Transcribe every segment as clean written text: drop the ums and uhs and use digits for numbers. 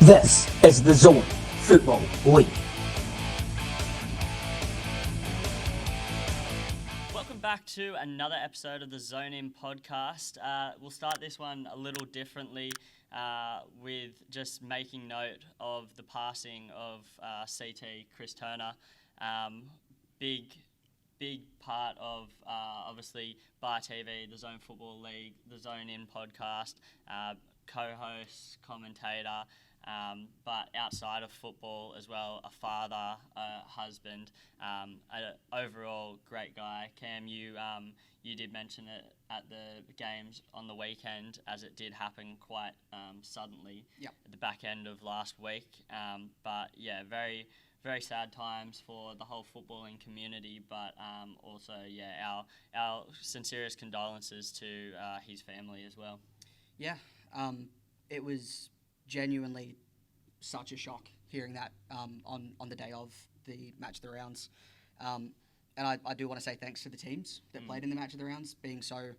This is the Zone Football League. Welcome back to another episode of the Zone In podcast. We'll start this one a little differently with just making note of the passing of CT Chris Turner. Big part of obviously Bar TV, the Zone Football League, the Zone In podcast, co-host, commentator, but outside of football as well, a father, a husband, an overall great guy. Cam, you did mention it at the games on the weekend, as it did happen quite suddenly at the back end of last week. But yeah, very sad times for the whole footballing community, but also our sincerest condolences to his family as well. Yeah, it was genuinely such a shock hearing that on the day of the match of the rounds. And I do want to say thanks to the teams that played in the match of the rounds, being so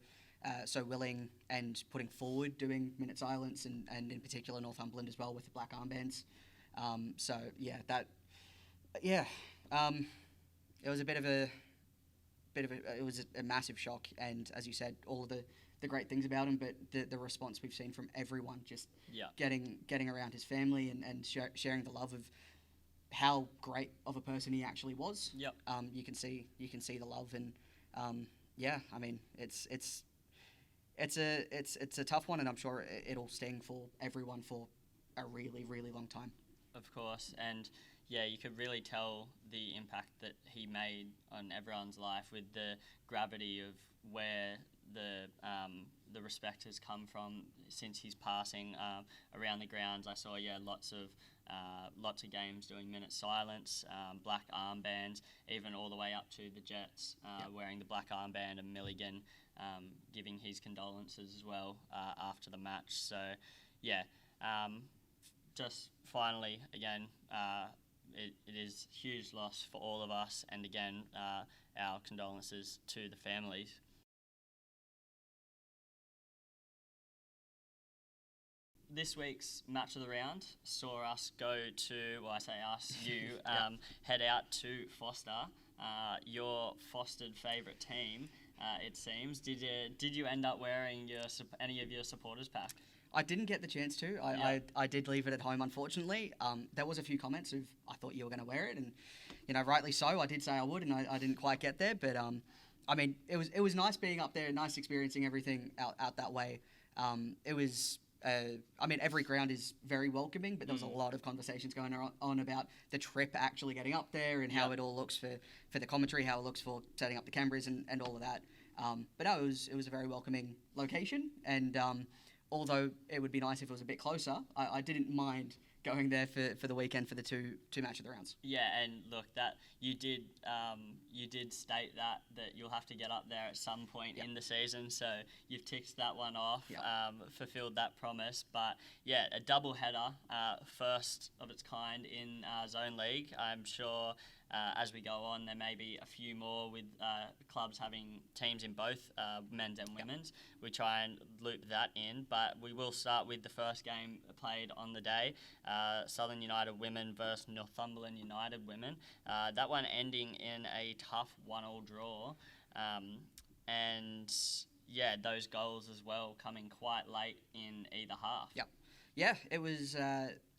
willing and putting forward doing minute silence, and in particular Northumberland as well with the black armbands. It was it was a massive shock, and as you said, all of the great things about him, but the response we've seen from everyone, just getting around his family and sharing the love of how great of a person he actually was. You can see the love, and I mean it's a tough one, and I'm sure it'll sting for everyone for a really, really long time. Of course, and you could really tell the impact that he made on everyone's life with the gravity of where the respect has come from since his passing. Around the grounds, I saw lots of games doing minute silence, black armbands, even all the way up to the Jets wearing the black armband, and Milligan giving his condolences as well after the match. So just finally again, it is a huge loss for all of us, and again our condolences to the families. This week's match of the round saw us go to, well, I say us, you, head out to Foster, your fostered favourite team, it seems. Did you end up wearing any of your supporters pack? I didn't get the chance to. I did leave it at home, unfortunately. There was a few comments of, I thought you were going to wear it, and rightly so. I did say I would, and I didn't quite get there. But I mean, it was nice being up there, nice experiencing everything out that way. It was. I mean, every ground is very welcoming, but there was a lot of conversations going on about the trip actually getting up there, and how it all looks for the commentary, how it looks for setting up the cameras and all of that. But no, it was a very welcoming location, and although it would be nice if it was a bit closer, I didn't mind going there for the weekend for the two match of the rounds. Yeah, and look, that you did state that you'll have to get up there at some point in the season, so you've ticked that one off, fulfilled that promise. But a double header, first of its kind in Zone League. I'm sure as we go on, there may be a few more with clubs having teams in both men's and women's. We try and loop that in, but we will start with the first game played on the day, Southern United women versus Northumberland United women. That one ending in a tough 1-1 draw, and those goals as well coming quite late in either half. It was.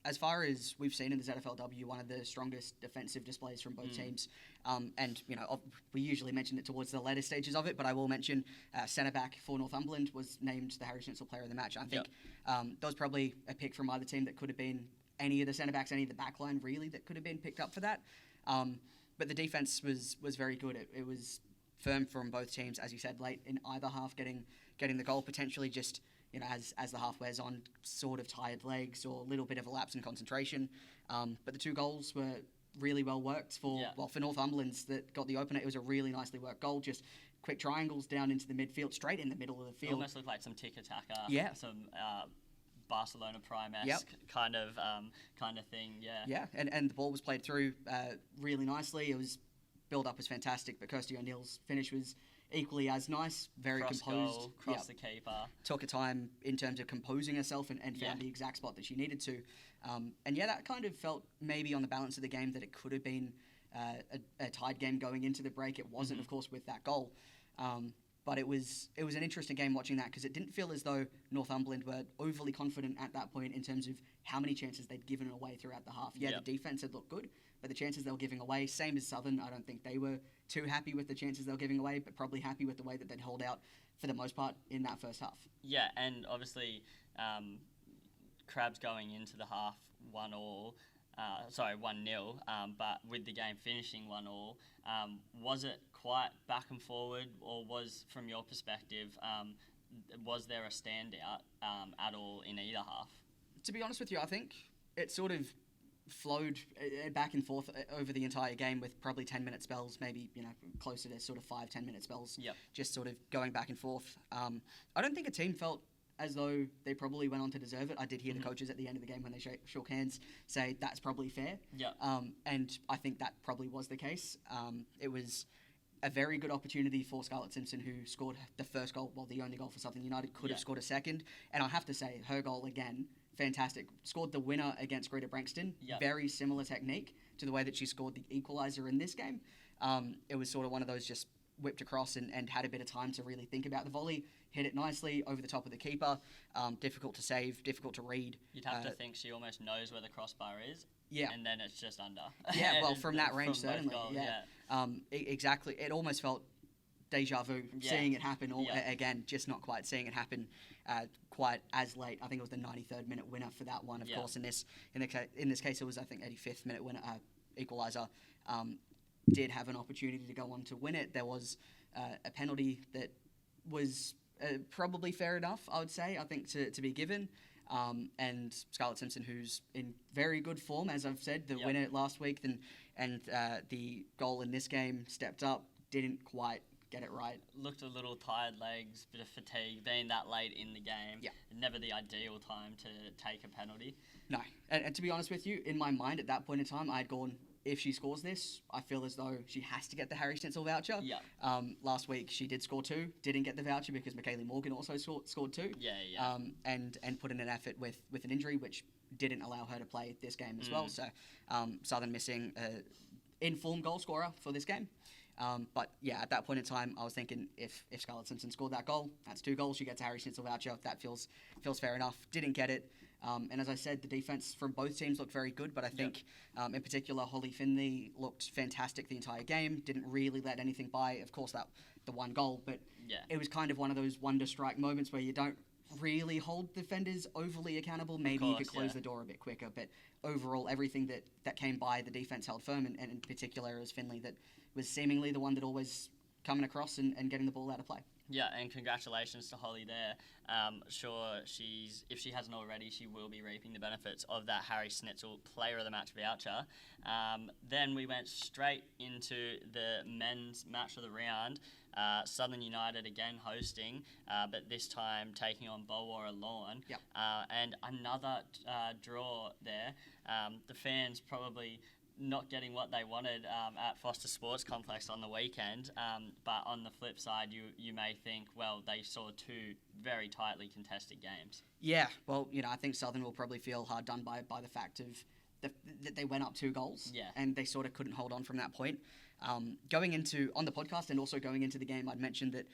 As far as we've seen in the ZFLW, one of the strongest defensive displays from both teams. And, we usually mention it towards the later stages of it, but I will mention centre-back for Northumberland was named the Harry Schnitzel Player of the Match. I think that was probably a pick from either team that could have been any of the centre-backs, any of the backline, really, that could have been picked up for that. But the defence was very good. It was firm from both teams, as you said, late in either half, getting the goal, potentially just... as the half wears on, sort of tired legs or a little bit of a lapse in concentration. But the two goals were really well worked for Northumberland's that got the opener. It was a really nicely worked goal, just quick triangles down into the midfield, straight in the middle of the field. It almost looked like some tiki-taka, some Barcelona Prime-esque kind of thing, and the ball was played through really nicely. It was build-up was fantastic, but Kirsty O'Neill's finish was equally as nice, very Cross composed. goal, cross the keeper. Took her time in terms of composing herself and found the exact spot that she needed to. And that kind of felt maybe on the balance of the game that it could have been a tied game going into the break. It wasn't, of course, with that goal. But it was an interesting game watching that because it didn't feel as though Northumberland were overly confident at that point in terms of how many chances they'd given away throughout the half. The defense had looked good, but the chances they were giving away, same as Southern, I don't think they were too happy with the chances they were giving away, but probably happy with the way that they'd hold out for the most part in that first half. Yeah, and obviously Crabs going into the half 1-0, but with the game finishing 1-1, was it quite back and forward, or was, from your perspective, was there a standout at all in either half? To be honest with you, I think it sort of flowed back and forth over the entire game with probably 10-minute spells, maybe closer to sort of 5-10 minute spells, just sort of going back and forth. I don't think a team felt as though they probably went on to deserve it. I did hear the coaches at the end of the game when they shook hands say that's probably fair. And I think that probably was the case. It was a very good opportunity for Scarlett Simpson, who scored the first goal, well, the only goal for Southern United, could have scored a second. And I have to say, her goal again, fantastic. Scored the winner against Greater Branxton. Very similar technique to the way that she scored the equaliser in this game. It was sort of one of those just whipped across and had a bit of time to really think about the volley. Hit it nicely over the top of the keeper. Difficult to save, difficult to read. You'd have to think she almost knows where the crossbar is. Yeah. And then it's just under. Yeah, well, from that range, certainly. Goals, Exactly. It almost felt deja vu seeing it happen again, just not quite seeing it happen quite as late. I think it was the 93rd minute winner for that one. Of course, in this case, it was, I think, 85th minute winner, equaliser. Did have an opportunity to go on to win it. There was a penalty that was probably fair enough, I would say, I think, to be given. And Scarlett Simpson, who's in very good form, as I've said, the winner last week and the goal in this game, stepped up, didn't quite get it right. Looked a little tired legs, bit of fatigue, being that late in the game. Never the ideal time to take a penalty. No, and to be honest with you, in my mind at that point in time, I'd gone, if she scores this, I feel as though she has to get the Harry Stensel voucher. Last week she did score 2, didn't get the voucher because Michaela Morgan also scored 2. And put in an effort with an injury which didn't allow her to play this game as well. So Southern missing an in-form goal scorer for this game. But at that point in time, I was thinking if Scarlett Simpson scored that goal, that's 2 goals. She gets a Harry Stensel voucher. That feels fair enough. Didn't get it. And as I said, the defense from both teams looked very good, but I think in particular, Holly Finley looked fantastic the entire game. Didn't really let anything by. Of course, the one goal, but it was kind of one of those wonder strike moments where you don't really hold defenders overly accountable. Maybe you could close the door a bit quicker, but overall, everything that came by, the defense held firm, and in particular, it was Finley that was seemingly the one that always coming across and getting the ball out of play. Yeah, and congratulations to Holly there. Sure, if she hasn't already, she will be reaping the benefits of that Harry Schnitzel Player of the Match voucher. Then we went straight into the men's match of the round. Southern United again hosting, but this time taking on Bulwarra Lawn. And another draw there. The fans probably not getting what they wanted at Foster Sports Complex on the weekend, but on the flip side, you may think, well, they saw 2 very tightly contested games. Yeah, well, I think Southern will probably feel hard done by the fact of that they went up 2 goals, and they sort of couldn't hold on from that point. Going into on the podcast and also going into the game, I'd mentioned that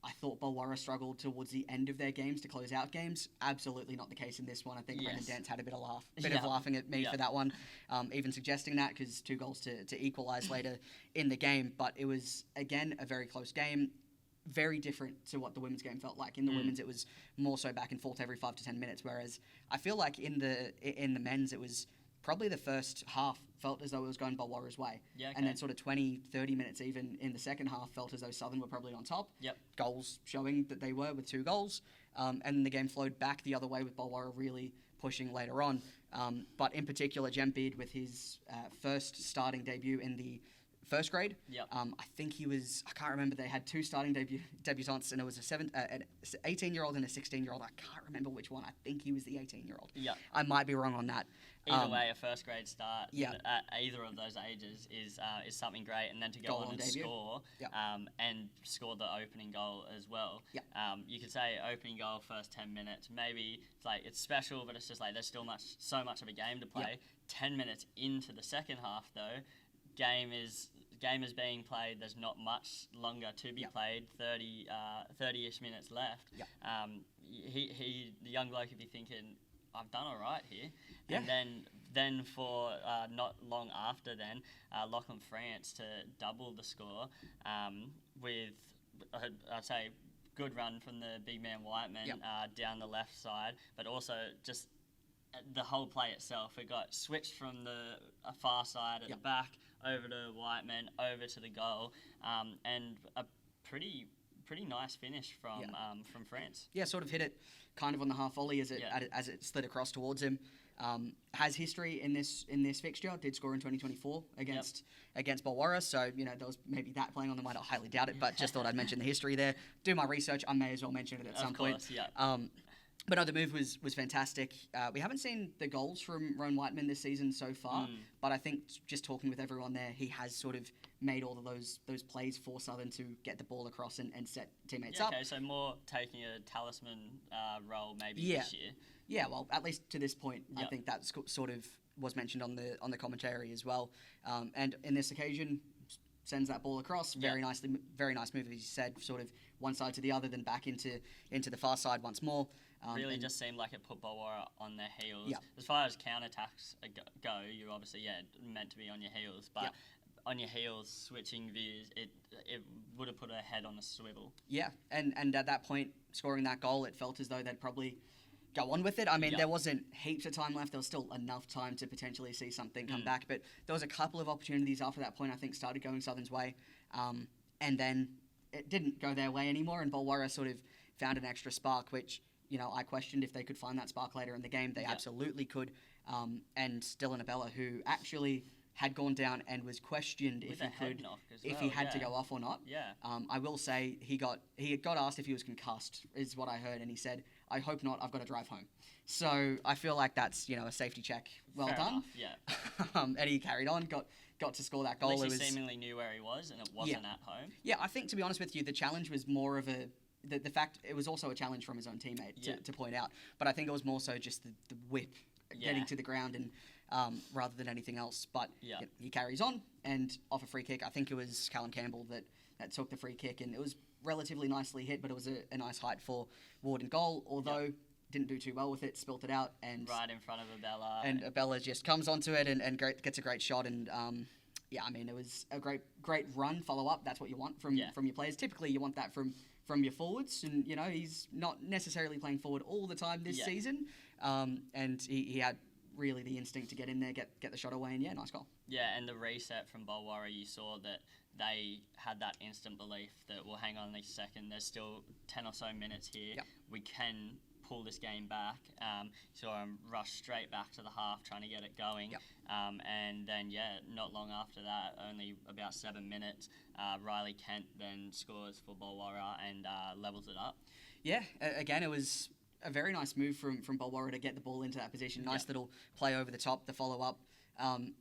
I thought Bulwarra struggled towards the end of their games to close out games. Absolutely not the case in this one. I think Brendan Dance had a bit of laughing at me for that one, even suggesting that because 2 goals to equalise later in the game. But it was, again, a very close game. Very different to what the women's game felt like. In the women's, it was more so back and forth every 5 to 10 minutes, whereas I feel like in the men's, it was probably the first half felt as though it was going Bulwarra's way. And then sort of 20, 30 minutes even in the second half felt as though Southern were probably on top. Goals showing that they were with 2 goals. And then the game flowed back the other way with Bulwarra really pushing later on. But in particular, Jem Beard with his first starting debut in the first grade. Yep. I think he was. I can't remember. They had two starting debutants, and it was an 18-year-old and a 16-year-old. I can't remember which one. I think he was the 18-year-old. Yep. I might be wrong on that. Either way, a first grade start Yeah. at either of those ages is something great, and then to go Goal on on and debut. score Yep. And score the opening goal as well. Yep. You could say opening goal first 10 minutes. Maybe it's like it's special, but it's just like there's still so much of a game to play. Yep. 10 minutes into the second half, though, game is being played. There's not much longer to be Yep. played. 30-ish minutes left. Yep. The young bloke would be thinking, I've done all right here. Yeah. And then for not long after then, Lachlan France to double the score with, I'd say, good run from the big man Whiteman Yep. Down the left side, but also just the whole play itself. It got switched from the far side at Yep. the back over to Whiteman, over to the goal, and a pretty nice finish from France. Yeah, sort of hit it kind of on the half volley as it slid across towards him. Has history in this fixture. Did score in 2024 against Bulwarra. So there was maybe that playing on the mind. I highly doubt it, but just thought I'd mention the history there. Do my research. I may as well mention it at some point. Yeah. But no, the move was fantastic. We haven't seen the goals from Rowan Whiteman this season so far, but I think just talking with everyone there, he has sort of made all of those plays for Southern to get the ball across and set teammates up. Okay, so more taking a talisman role maybe this year. Yeah, well, at least to this point, I Yep. think that sort of was mentioned on the commentary as well. And in this occasion, sends that ball across very nice move, as you said, sort of one side to the other, then back into the far side once more. Really just seemed like it put Bulwarra on their heels. Yep. As far as counterattacks go, you're obviously meant to be on your heels, but Yep. on your heels, switching views, it would have put a head on a swivel. Yeah, and at that point, scoring that goal, it felt as though they'd probably go on with it. I mean, Yep. there wasn't heaps of time left. There was still enough time to potentially see something come back, but there was a couple of opportunities after that point, I think, started going Southern's way, and then it didn't go their way anymore, and Bulwarra sort of found an extra spark, which I questioned if they could find that spark later in the game. They absolutely could. And Dylan Abella, who actually had gone down and was questioned With if a he head could, knock as if well, he had to yeah. go off or not. Yeah. I will say he got asked if he was concussed, is what I heard, and he said, "I hope not. I've got to drive home." So I feel like that's a safety check. Well Fair done. enough, yeah. And he carried on, got to score that goal. At least It he was seemingly knew where he was, and it wasn't at home. yeah. I think, to be honest with you, the challenge was more of the fact it was also a challenge from his own teammate to point out. But I think it was more so just the whip getting to the ground and rather than anything else. But he carries on, and off a free kick, I think it was Callum Campbell that took the free kick, and it was relatively nicely hit, but it was a nice height for Ward and goal, although didn't do too well with it, spilt it out. And Right in front of Abella. And Abella just comes onto it and gets a great shot. And I mean, it was a great run, follow up. That's what you want from your players. Typically, you want that from your forwards. And, he's not necessarily playing forward all the time this season. And he had really the instinct to get in there, get the shot away, and nice goal. Yeah, and the reset from Bulwarra, you saw that they had that instant belief that, well, hang on a second, there's still 10 or so minutes here. Yep. We can pull this game back. Saw him rush straight back to the half, trying to get it going. Yep. And then, not long after that, only about 7 minutes, Riley Kent then scores for Bulwarra and levels it up. Yeah, again, it was a very nice move from Bulwarra to get the ball into that position. Nice little play over the top, the follow-up.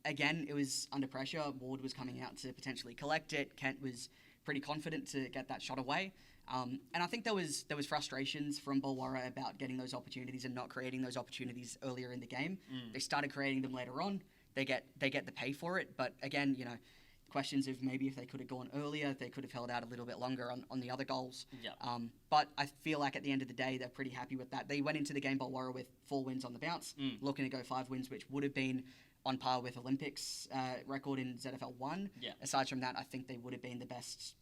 Again, it was under pressure. Ward was coming out to potentially collect it. Kent was pretty confident to get that shot away. And I think there was frustrations from Bulwarra about getting those opportunities and not creating those opportunities earlier in the game. They started creating them later on. They get the pay for it. But again, questions of maybe if they could have gone earlier, they could have held out a little bit longer on the other goals. Yep. But I feel like at the end of the day, they're pretty happy with that. They went into the game, Bulwarra, with 4 wins on the bounce, looking to go 5 wins, which would have been on par with Olympics record in ZFL 1. Yeah. Aside from that, I think they would have been the best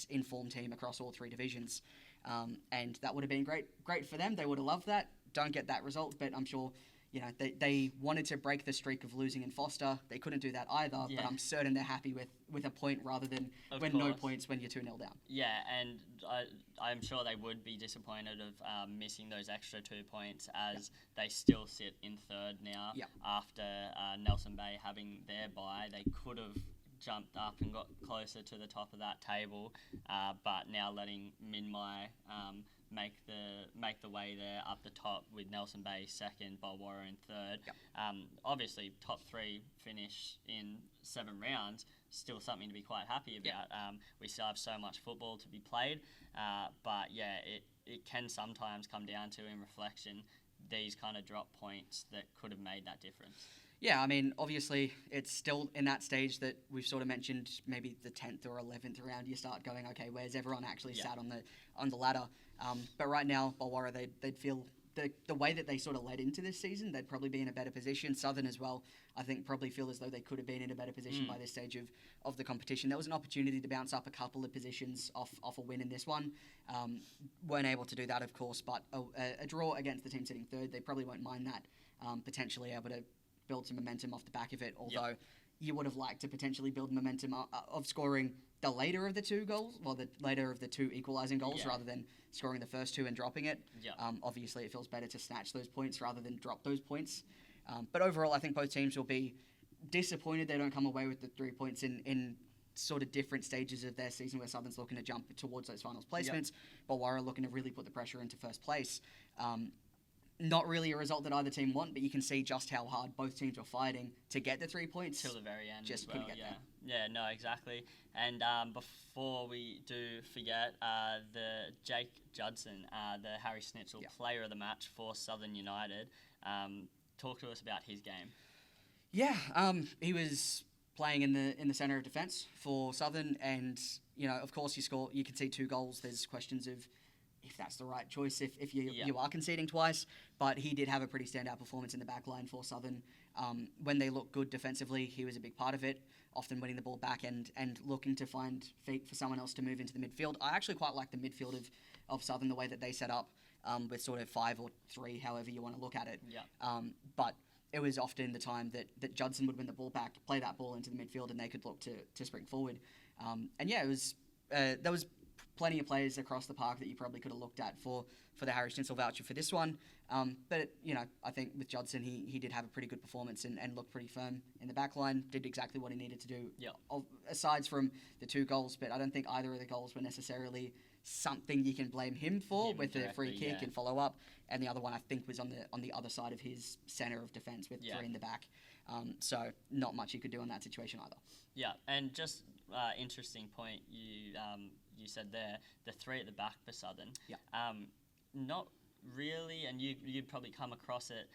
informed team across all 3 divisions. And that would have been great for them. They would have loved that. Don't get that result, but I'm sure they wanted to break the streak of losing in Foster. They couldn't do that either, but I'm certain they're happy with a point rather than no points when you're 2-0 down. Yeah, and I'm sure they would be disappointed of missing those extra 2 points as they still sit in third now after Nelson Bay having their bye. They could have jumped up and got closer to the top of that table, but now letting Minmai make the way there up the top with Nelson Bay second, Bulwarra in third. Yep. Obviously, top 3 finish in 7 rounds, still something to be quite happy about. We still have so much football to be played, but yeah, it can sometimes come down to, in reflection, these kind of drop points that could have made that difference. Yeah, I mean, obviously, it's still in that stage that we've sort of mentioned, maybe the 10th or 11th round, you start going, okay, where's everyone actually sat on the ladder? But right now, Bulwarra, they'd feel the way that they sort of led into this season, they'd probably be in a better position. Southern as well, I think, probably feel as though they could have been in a better position by this stage of the competition. There was an opportunity to bounce up a couple of positions off a win in this one. Weren't able to do that, of course, but a draw against the team sitting third, they probably won't mind that. Potentially able to build some momentum off the back of it, although you would have liked to potentially build momentum of scoring the later of the 2 goals, or the later of the 2 equalising goals, rather than scoring the first 2 and dropping it. Obviously, it feels better to snatch those points rather than drop those points. But overall, I think both teams will be disappointed they don't come away with the 3 points in sort of different stages of their season, where Southern's looking to jump towards those finals placements, but Bulwarra looking to really put the pressure into first place. Not really a result that either team want, but you can see just how hard both teams were fighting to get the 3 points. Till the very end. Just as well, couldn't get there. Yeah, no, exactly. And before we do forget, the Jake Judson, the Harry Schnitzel player of the match for Southern United, talk to us about his game. Yeah, he was playing in the centre of defence for Southern, and of course you can see 2 goals. There's questions of if that's the right choice, if you are conceding twice, but he did have a pretty standout performance in the back line for Southern. When they looked good defensively, he was a big part of it, often winning the ball back and looking to find feet for someone else to move into the midfield. I actually quite like the midfield of Southern, the way that they set up with sort of 5 or 3, however you want to look at it. But it was often the time that Judson would win the ball back, play that ball into the midfield, and they could look to spring forward. It was there was plenty of players across the park that you probably could have looked at for the Harry Schnitzel voucher for this one. But I think with Judson, he did have a pretty good performance and looked pretty firm in the back line, did exactly what he needed to do, aside from the 2 goals. But I don't think either of the goals were necessarily something you can blame him for, with the free kick and follow up. And the other one, I think, was on the other side of his centre of defence with 3 in the back. So not much you could do in that situation either. Yeah, and just interesting point you said there, the 3 at the back for Southern. Not really, and you'd probably come across it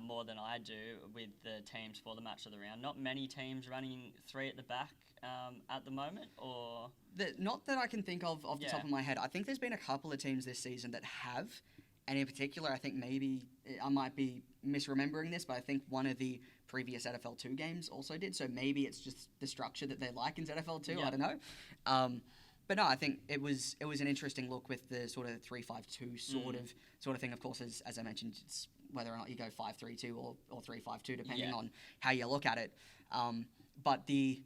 more than I do with the teams for the match of the round. Not many teams running 3 at the back at the moment, or not that I can think of off the top of my head. I think there's been a couple of teams this season that have, and in particular, I think maybe I might be misremembering this, but I think one of the previous ZFL 2 games also did. So maybe it's just the structure that they like in ZFL 2. I don't know. But no, I think it was an interesting look with the sort of 3-5-2 sort of thing. Of course, as I mentioned, it's whether or not you go 5-3-2 or 3-5-2, depending on how you look at it. But the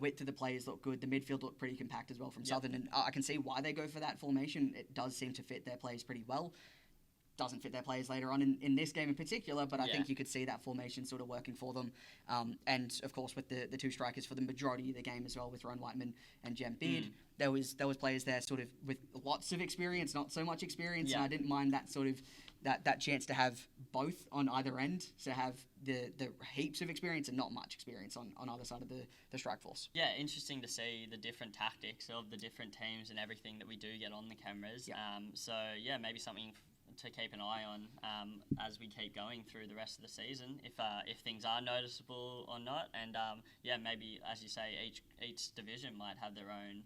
width of the players looked good. The midfield looked pretty compact as well from Southern, and I can see why they go for that formation. It does seem to fit their players pretty well. Doesn't fit their players later on in this game in particular, but I think you could see that formation sort of working for them. And of course, with the 2 strikers for the majority of the game as well, with Ron Whiteman and Jem Beard, there was players there sort of with lots of experience, not so much experience, and I didn't mind that sort of that chance to have both on either end, to have the heaps of experience and not much experience on either side of the strike force. Yeah, interesting to see the different tactics of the different teams and everything that we do get on the cameras. So maybe something to keep an eye on as we keep going through the rest of the season, if things are noticeable or not, and maybe, as you say, each division might have their own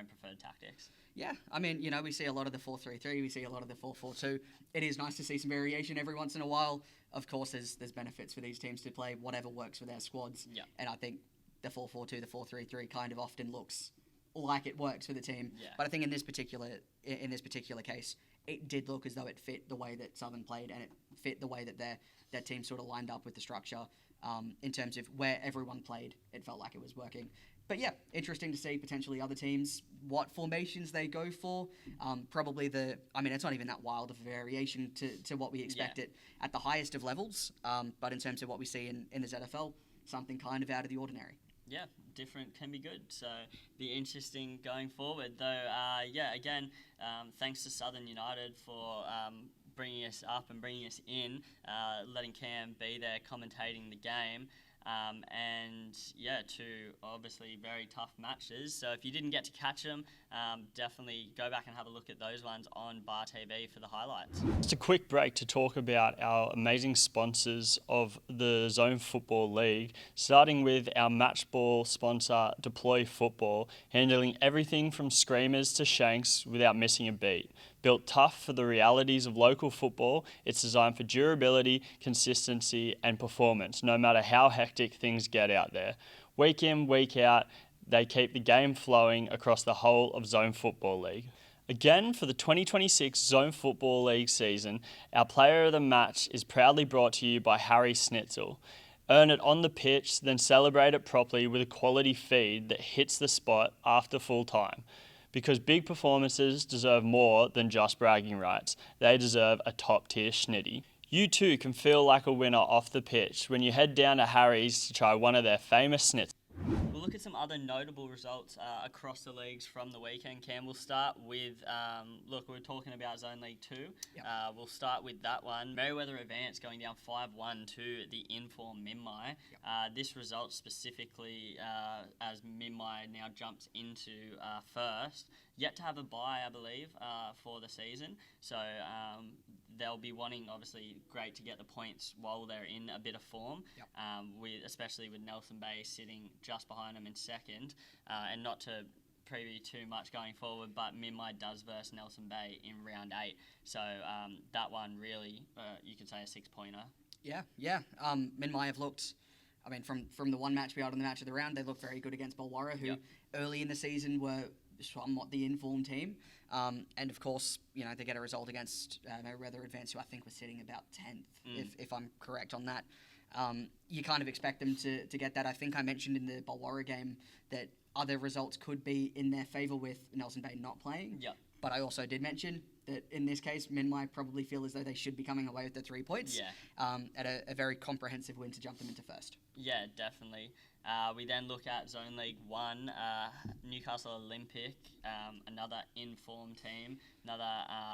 preferred tactics. Yeah, I mean, we see a lot of the 4-3-3, we see a lot of the 4-4-2. It is nice to see some variation every once in a while. Of course, there's benefits for these teams to play whatever works for their squads. And I think the 4-4-2, the 4-3-3 kind of often looks like it works for the team. But I think in this particular case, it did look as though it fit the way that Southern played, and it fit the way that their team sort of lined up with the structure in terms of where everyone played. It felt like it was working. But yeah, interesting to see potentially other teams, what formations they go for. Probably it's not even that wild of a variation to what we expect at the highest of levels. But in terms of what we see in the ZFL, something kind of out of the ordinary. Yeah, different can be good. So be interesting going forward. Though, again, thanks to Southern United for bringing us up and bringing us in, letting Cam be there commentating the game. Two obviously very tough matches. So if you didn't get to catch them, definitely go back and have a look at those ones on Bar TV for the highlights. Just a quick break to talk about our amazing sponsors of the Zone Football League, starting with our match ball sponsor, Deploy Football, handling everything from screamers to shanks without missing a beat. Built tough for the realities of local football, it's designed for durability, consistency and performance, no matter how hectic things get out there. Week in, week out, they keep the game flowing across the whole of Zone Football League. Again, for the 2026 Zone Football League season, our player of the match is proudly brought to you by Harry Schnitzel. Earn it on the pitch, then celebrate it properly with a quality feed that hits the spot after full time. Because big performances deserve more than just bragging rights. They deserve a top-tier schnitty. You too can feel like a winner off the pitch when you head down to Harry's to try one of their famous schnitz. We'll look at some other notable results across the leagues from the weekend, Cam. We'll start with, we're talking about Zone League 2. Yep. We'll start with that one. Merewether Advance going down 5-1 to the Inform Minmai. Yep. This result specifically as Minmai now jumps into first. Yet to have a bye, I believe, for the season. So they'll be wanting, obviously, great to get the points while they're in a bit of form, yep. Especially with Nelson Bay sitting just behind them in second. And not to preview too much going forward, but Minmai does verse Nelson Bay in round 8. So that one really, you could say a 6-pointer. Yeah. Minmai have looked, from the one match we had on the match of the round, they looked very good against Bulwarra, who early in the season were somewhat the informed team. And of course, they get a result against Merewether Advance, who I think was sitting about 10th, if I'm correct on that. You kind of expect them to get that. I think I mentioned in the Bulwarra game that other results could be in their favour with Nelson Bay not playing. Yep. But I also did mention that in this case, Minmai probably feel as though they should be coming away with the 3 points. Yeah. At a very comprehensive win to jump them into first. Yeah, definitely. We then look at Zone League 1, Newcastle Olympic, another informed team,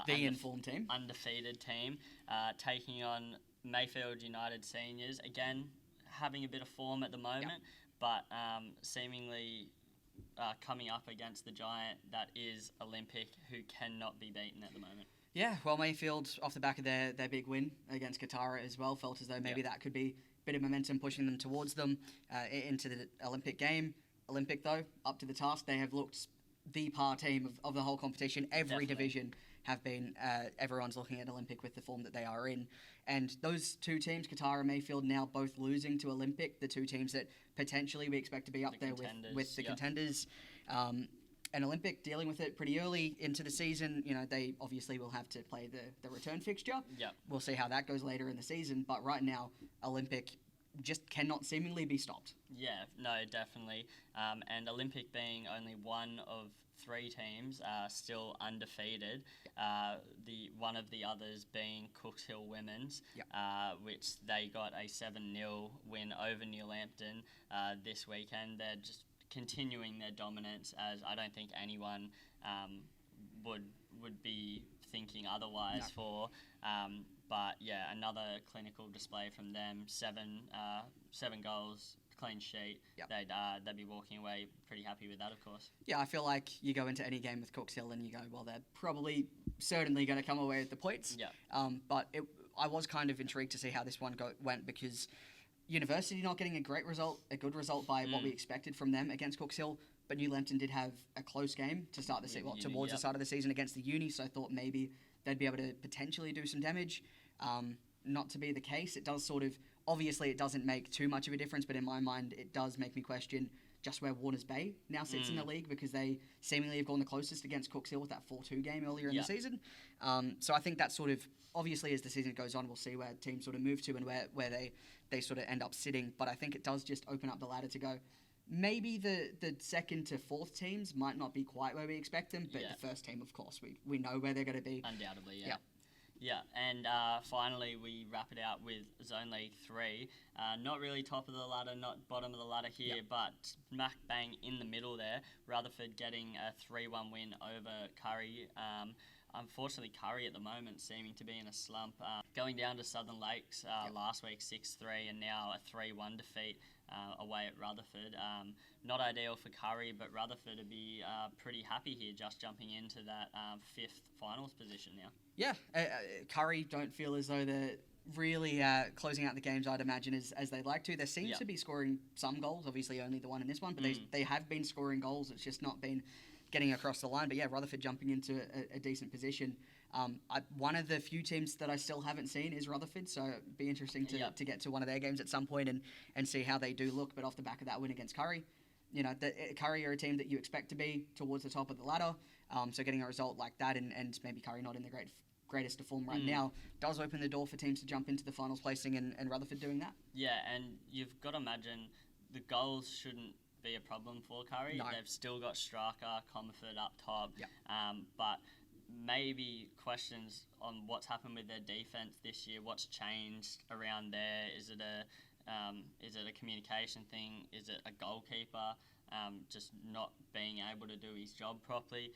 informed team, undefeated team, taking on Mayfield United Seniors. Again, having a bit of form at the moment, but seemingly coming up against the giant that is Olympic, who cannot be beaten at the moment. Yeah, well, Mayfield, off the back of their big win against Katara as well, felt as though maybe that could be bit of momentum pushing them towards them into the Olympic game. Olympic, though, up to the task. They have looked the par team of the whole competition. Every division have been, everyone's looking at Olympic with the form that they are in. And those two teams, Katara and Mayfield, now both losing to Olympic, the two teams that potentially we expect to be up there with the contenders. And Olympic dealing with it pretty early into the season. They obviously will have to play the return fixture. Yep. We'll see how that goes later in the season. But right now, Olympic just cannot seemingly be stopped. Yeah, no, definitely. And Olympic being only one of 3 teams still undefeated. One of the others being Cooks Hill Women's, which they got a 7-0 win over Newlampton this weekend. They're just continuing their dominance, as I don't think anyone would be thinking otherwise for. But yeah, another clinical display from them. 7 goals, clean sheet. Yep. They'd be walking away pretty happy with that, of course. Yeah, I feel like you go into any game with Cooks Hill and you go, well, they're certainly going to come away with the points. Yeah. But I was kind of intrigued to see how this one went, because University not getting a good result by what we expected from them against Cooks Hill, but Newlampton did have a close game to start the the start of the season against the Uni, so I thought maybe they'd be able to potentially do some damage. Not to be the case. It does obviously it doesn't make too much of a difference, but in my mind it does make me question just where Warners Bay now sits in the league, because they seemingly have gone the closest against Cooks Hill with that 4-2 game earlier in the season. So I think that obviously as the season goes on, we'll see where teams move to and where they end up sitting. But I think it does just open up the ladder to go, maybe the 2nd to 4th teams might not be quite where we expect them, but the first team, of course, we know where they're going to be. Undoubtedly, yeah. Yeah, and finally we wrap it out with Zone League 3. Not really top of the ladder, not bottom of the ladder here, but smack bang in the middle there. Rutherford getting a 3-1 win over Curry. Unfortunately, Curry at the moment seeming to be in a slump. Going down to Southern Lakes last week, 6-3, and now a 3-1 defeat away at Rutherford. Not ideal for Curry, but Rutherford would be pretty happy here, just jumping into that 5th finals position now. Yeah, Curry don't feel as though they're really closing out the games, I'd imagine, as they'd like to. They seem to be scoring some goals, obviously only the one in this one, but they have been scoring goals. It's just not been getting across the line. But yeah, Rutherford jumping into a decent position. One of the few teams that I still haven't seen is Rutherford, so it'd be interesting to get to one of their games at some point and see how they do look. But off the back of that win against Curry, Curry are a team that you expect to be towards the top of the ladder. So getting a result like that and maybe Curry not in the greatest of form right now does open the door for teams to jump into the finals placing and Rutherford doing that. Yeah, and you've got to imagine the goals shouldn't be a problem for Curry. No. They've still got Straka, Comerford up top, but maybe questions on what's happened with their defense this year. What's changed around there? Is it a communication thing? Is it a goalkeeper just not being able to do his job properly?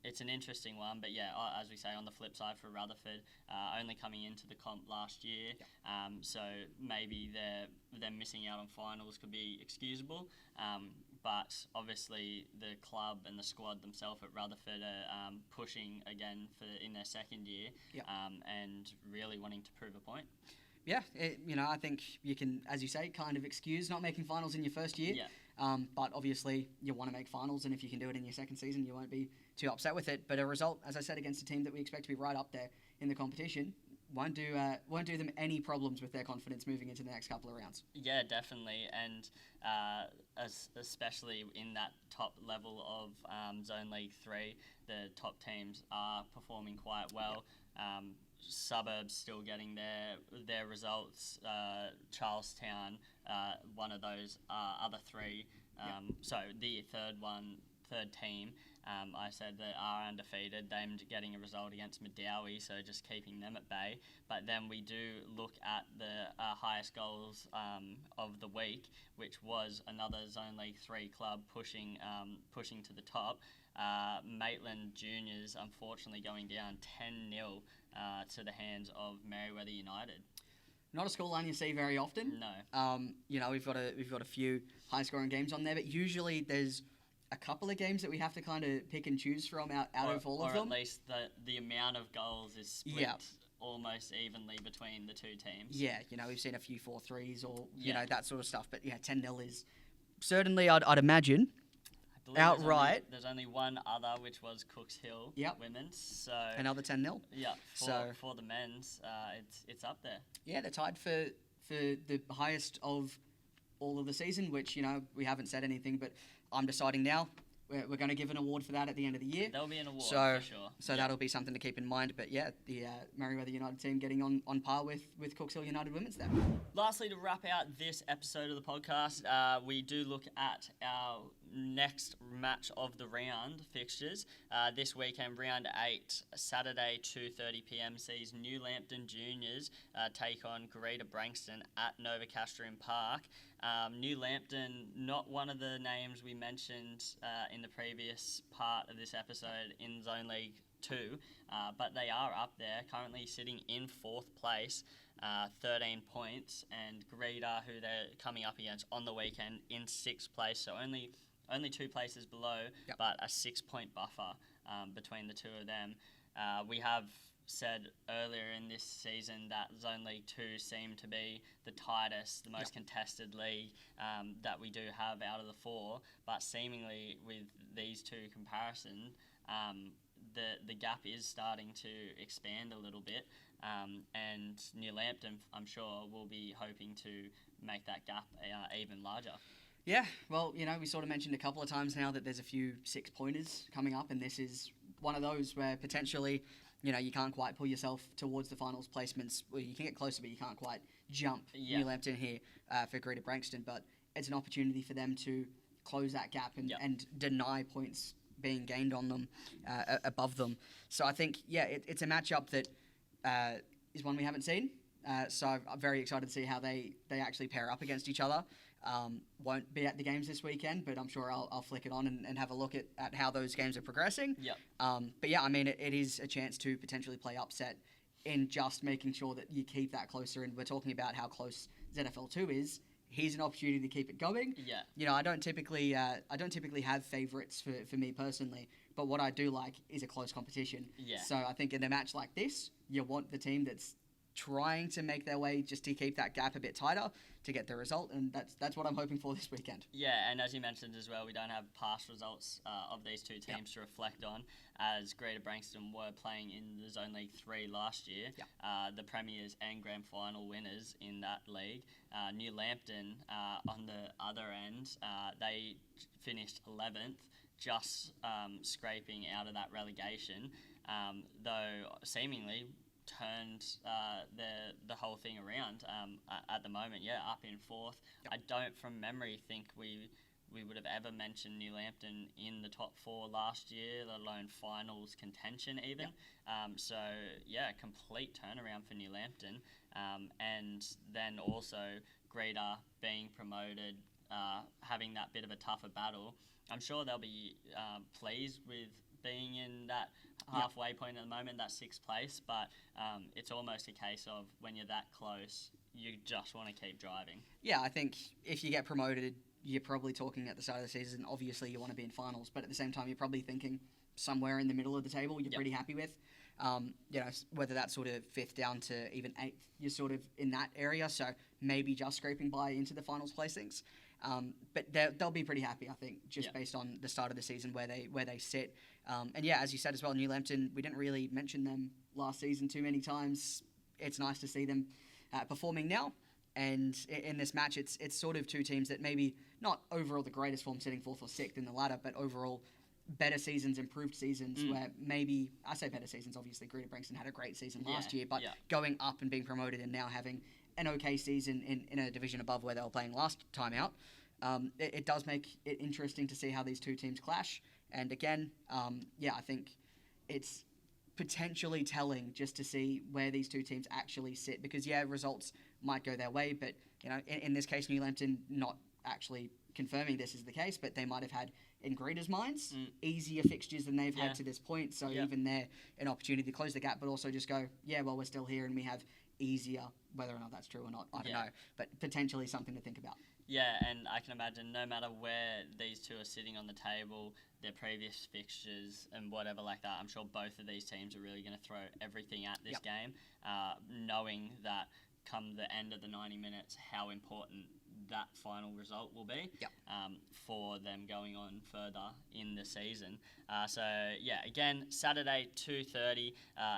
It's an interesting one, but yeah, as we say, on the flip side for Rutherford, only coming into the comp last year, so maybe them missing out on finals could be excusable. But obviously the club and the squad themselves at Rutherford are pushing again in their second year, and really wanting to prove a point. Yeah, I think you can, as you say, kind of excuse not making finals in your first year. Yeah. But obviously you want to make finals, and if you can do it in your second season, you won't be too upset with it. But a result, as I said, against a team that we expect to be right up there in the competition, won't do them any problems with their confidence moving into the next couple of rounds. Yeah, definitely, and especially in that top level of Zone League 3, the top teams are performing quite well. Suburbs still getting their results. Charlestown, one of those other three. So the third team, I said that are undefeated. Them getting a result against Medowie, so just keeping them at bay. But then we do look at the highest goals of the week, which was another Zone League 3 club pushing to the top. Maitland Juniors unfortunately going down 10-0 to the hands of Merewether United. Not a scoreline you see very often. No. We've got a few high scoring games on there, but usually there's a couple of games that we have to kind of pick and choose from out of all of them. Or at least the amount of goals is split almost evenly between the two teams. Yeah, we've seen a few 4-3s or that sort of stuff, but yeah, 10-0 is certainly, I'd imagine, outright. There's only one other, which was Cooks Hill women's. So another 10-0. Yeah, for the men's, it's up there. Yeah, they're tied for the highest of all of the season, which we haven't said anything, but I'm deciding now. We're going to give an award for that at the end of the year. There'll be an award for sure. So that'll be something to keep in mind. But yeah, the Merewether United team getting on par with Cooks Hill United women's there. Lastly, to wrap out this episode of the podcast, we do look at our next match of the round fixtures. This weekend, round 8, Saturday, 2:30 p.m. sees New Lambton Juniors take on Greater Branxton at Novacastrum Park. New Lambton, not one of the names we mentioned in the previous part of this episode in Zone League 2, but they are up there, currently sitting in 4th place, 13 points, and Greater, who they're coming up against on the weekend, in 6th place, so only 2 places below, but a 6-point buffer between the two of them. We have said earlier in this season that Zone League 2 seemed to be the tightest, the most contested league that we do have out of the 4, but seemingly with these two comparisons, the gap is starting to expand a little bit, and New Lambton, I'm sure, will be hoping to make that gap even larger. Yeah, well, we sort of mentioned a couple of times now that there's a few 6-pointers coming up, and this is one of those where potentially you can't quite pull yourself towards the finals placements. Well, you can get closer, but you can't quite jump New Lambton here for Greater Branxton. But it's an opportunity for them to close that gap and deny points being gained on them above them. So I think, it's a matchup that is one we haven't seen. So I'm very excited to see how they actually pair up against each other. Won't be at the games this weekend, but I'm sure I'll flick it on and have a look at how those games are progressing. Yep. But yeah, I mean, it is a chance to potentially play upset in just making sure that you keep that closer. And we're talking about how close ZFL 2 is. Here's an opportunity to keep it going. Yeah. You know, I don't typically have favourites for me personally, but what I do like is a close competition. Yeah. So I think in a match like this, you want the team that's trying to make their way just to keep that gap a bit tighter to get the result, and that's what I'm hoping for this weekend. Yeah, and as you mentioned as well, we don't have past results of these two teams to reflect on, as Greater Branxton were playing in the Zone League 3 last year, the premiers and grand final winners in that league. New Lambton, on the other end, they finished 11th, just scraping out of that relegation, though seemingly turned the whole thing around at the moment. Yeah, up in 4th. I don't, from memory, think we would have ever mentioned New Lambton in the top 4 last year, let alone finals contention even. So yeah, complete turnaround for New Lambton, and then also Greater being promoted, having that bit of a tougher battle. I'm sure they'll be pleased with being in that halfway point at the moment, that 6th place, but it's almost a case of when you're that close, you just want to keep driving. Yeah, I think if you get promoted, you're probably talking at the start of the season, obviously you want to be in finals, but at the same time, you're probably thinking somewhere in the middle of the table you're pretty happy with. You know, whether that's sort of 5th down to even 8th, you're sort of in that area, so maybe just scraping by into the finals placings. But they'll be pretty happy, I think, just based on the start of the season where they sit. And yeah, as you said as well, New Lambton, we didn't really mention them last season too many times. It's nice to see them performing now. And in this match, it's sort of two teams that maybe not overall the greatest form, sitting 4th or 6th in the ladder, but overall better seasons, improved seasons, where maybe, I say better seasons, obviously Greater Branxton had a great season last year, but going up and being promoted and now having an okay season in a division above where they were playing last time out, it does make it interesting to see how these two teams clash. And again, I think it's potentially telling just to see where these two teams actually sit, because results might go their way, but you know, in this case, New Lambton not actually confirming this is the case, but they might have had, in Greater's minds, easier fixtures than they've had to this point. So even there, an opportunity to close the gap, but also just go, we're still here and we have easier, whether or not that's true or not, I don't know, but potentially something to think about. Yeah, and I can imagine no matter where these two are sitting on the table, their previous fixtures and whatever like that, I'm sure both of these teams are really going to throw everything at this game, knowing that come the end of the 90 minutes, how important that final result will be for them going on further in the season. So again, Saturday 2:30,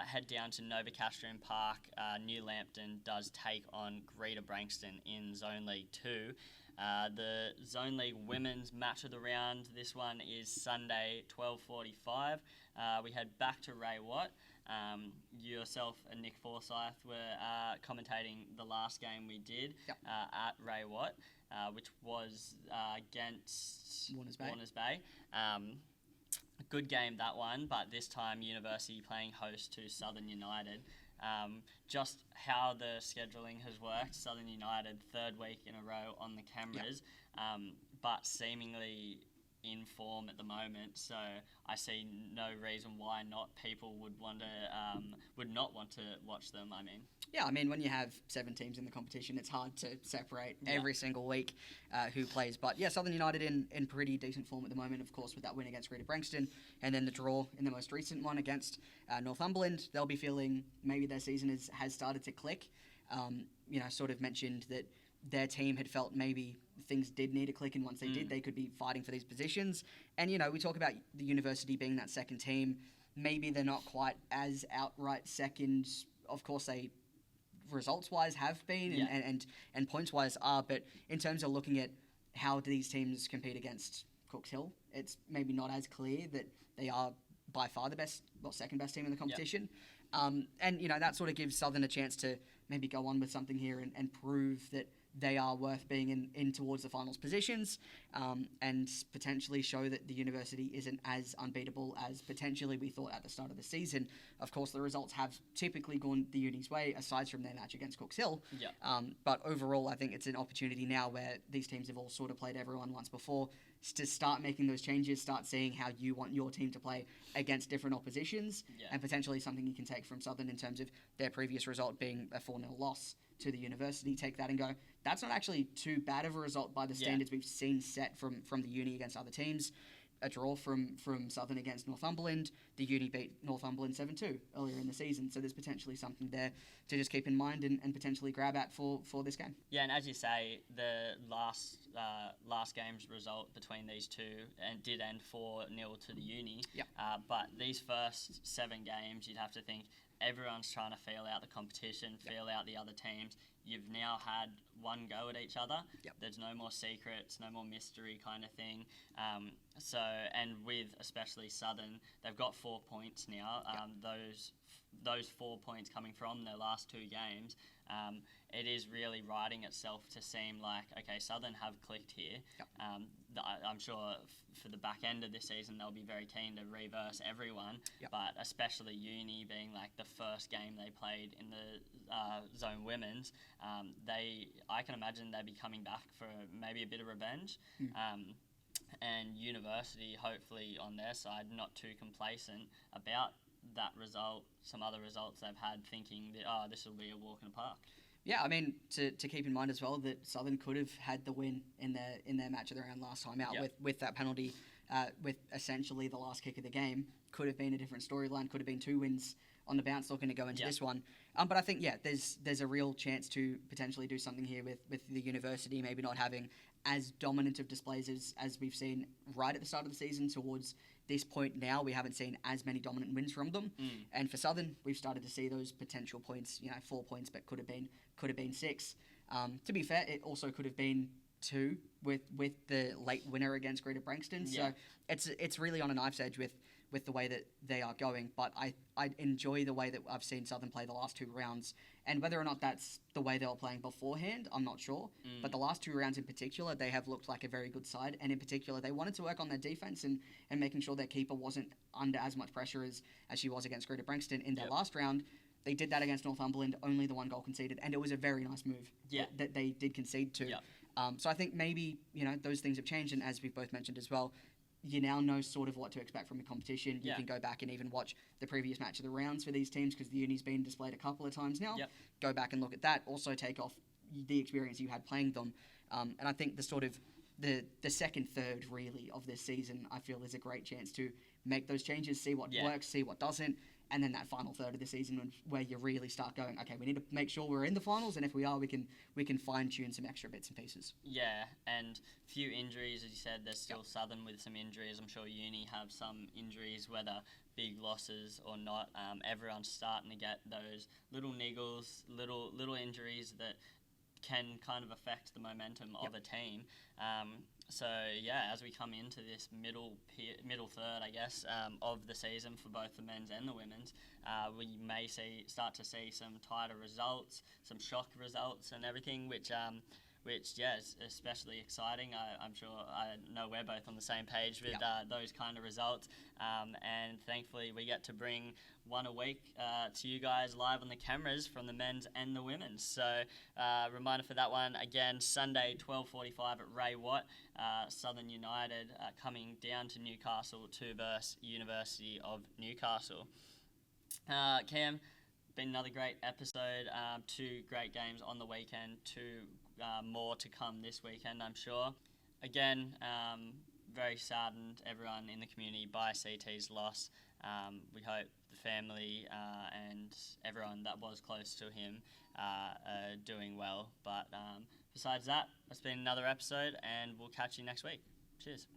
head down to Novocastrian Park. New Lambton does take on Greater Branxton in Zone League 2. The Zone League Women's match of the round, this one is Sunday 12:45. We head back to Ray Watt. Yourself and Nick Forsyth were commentating the last game we did at Ray Watt, which was against Warners Bay. A good game, that one, but this time University playing host to Southern United. Just how the scheduling has worked, Southern United 3rd week in a row on the cameras, but seemingly in form at the moment, so I see no reason why not people would not want to watch them. I mean, when you have 7 teams in the competition, it's hard to separate every single week who plays. But Southern United in pretty decent form at the moment, of course, with that win against Greater Branxton, and then the draw in the most recent one against Northumberland. They'll be feeling maybe their season has started to click. Sort of mentioned that their team had felt maybe things did need to click, and once they did, they could be fighting for these positions. And, we talk about the University being that second team. Maybe they're not quite as outright second. Of course, they results-wise have been and points-wise are, but in terms of looking at how these teams compete against Cooks Hill, it's maybe not as clear that they are by far the second best team in the competition. And, that sort of gives Southern a chance to maybe go on with something here and prove that they are worth being in towards the finals positions, and potentially show that the university isn't as unbeatable as potentially we thought at the start of the season. Of course, the results have typically gone the Uni's way, aside from their match against Cooks Hill. Yeah. But overall, I think it's an opportunity now where these teams have all sort of played everyone once before, to start making those changes, start seeing how you want your team to play against different oppositions, and potentially something you can take from Southern in terms of their previous result being a 4-0 loss to the university. Take that and go, that's not actually too bad of a result by the standards we've seen set from the Uni against other teams. A draw from Southern against Northumberland. The Uni beat Northumberland 7-2 earlier in the season, so there's potentially something there to just keep in mind and potentially grab at for this game. Yeah, and as you say, the last game's result between these two did end 4-0 to the Uni. Yep. But these first 7 games, you'd have to think everyone's trying to feel out the competition, feel out the other teams. You've now had one go at each other. Yep. There's no more secrets, no more mystery kind of thing. And with especially Southern, they've got 4 points now. Those 4 points coming from their last 2 games, it is really riding itself to seem like, okay, Southern have clicked here. Yep. I'm sure for the back end of this season, they'll be very keen to reverse everyone, but especially Uni being like the first game they played in the Zone Women's, I can imagine they'd be coming back for maybe a bit of revenge. And University, hopefully on their side, not too complacent about that result, some other results they've had, thinking that, this will be a walk in the park. Yeah, I mean, to keep in mind as well that Southern could have had the win in their match of the round last time out with that penalty, with essentially the last kick of the game. Could have been a different storyline, could have been 2 wins on the bounce looking to go into this one. But I think, there's a real chance to potentially do something here with the university, maybe not having as dominant of displays as we've seen right at the start of the season. Towards this point now, we haven't seen as many dominant wins from them. And for Southern, we've started to see those potential points, 4 points, but could have been 6. To be fair, it also could have been 2 with the late winner against Greater Branxton. So it's really on a knife's edge with the way that they are going. But I enjoy the way that I've seen Southern play the last 2 rounds. And whether or not that's the way they were playing beforehand, I'm not sure. But the last 2 rounds in particular, they have looked like a very good side. And in particular, they wanted to work on their defense and making sure their keeper wasn't under as much pressure as she was against Greater Branxton in their last round. They did that against Northumberland, only the 1 goal conceded. And it was a very nice move that they did concede to. So I think maybe, those things have changed. And as we've both mentioned as well, you now know sort of what to expect from a competition. You can go back and even watch the previous match of the rounds for these teams, because the Uni's been displayed a couple of times now. Go back and look at that. Also take off the experience you had playing them. And I think the sort of the second third really of this season, I feel, is a great chance to make those changes, see what works, see what doesn't. And then that final third of the season where you really start going, okay, we need to make sure we're in the finals, and if we are, we can fine-tune some extra bits and pieces. Yeah, and few injuries, as you said. There's still Southern with some injuries. I'm sure Uni have some injuries, whether big losses or not. Everyone's starting to get those little niggles, little injuries that can kind of affect the momentum of a team. So as we come into this middle third, I guess, of the season for both the men's and the women's, we may start to see some tighter results, some shock results, and everything, which is especially exciting. I'm sure I know we're both on the same page with those kind of results, and thankfully we get to bring one a week to you guys live on the cameras from the men's and the women's. So reminder for that one, again, Sunday 12:45 at Ray Watt, Southern United coming down to Newcastle to versus University of Newcastle. Cam, been another great episode, 2 great games on the weekend, 2 more to come this weekend, I'm sure. Again, very saddened, everyone in the community, by CT's loss. We hope the family and everyone that was close to him are doing well. But besides that, it's been another episode, and we'll catch you next week. Cheers.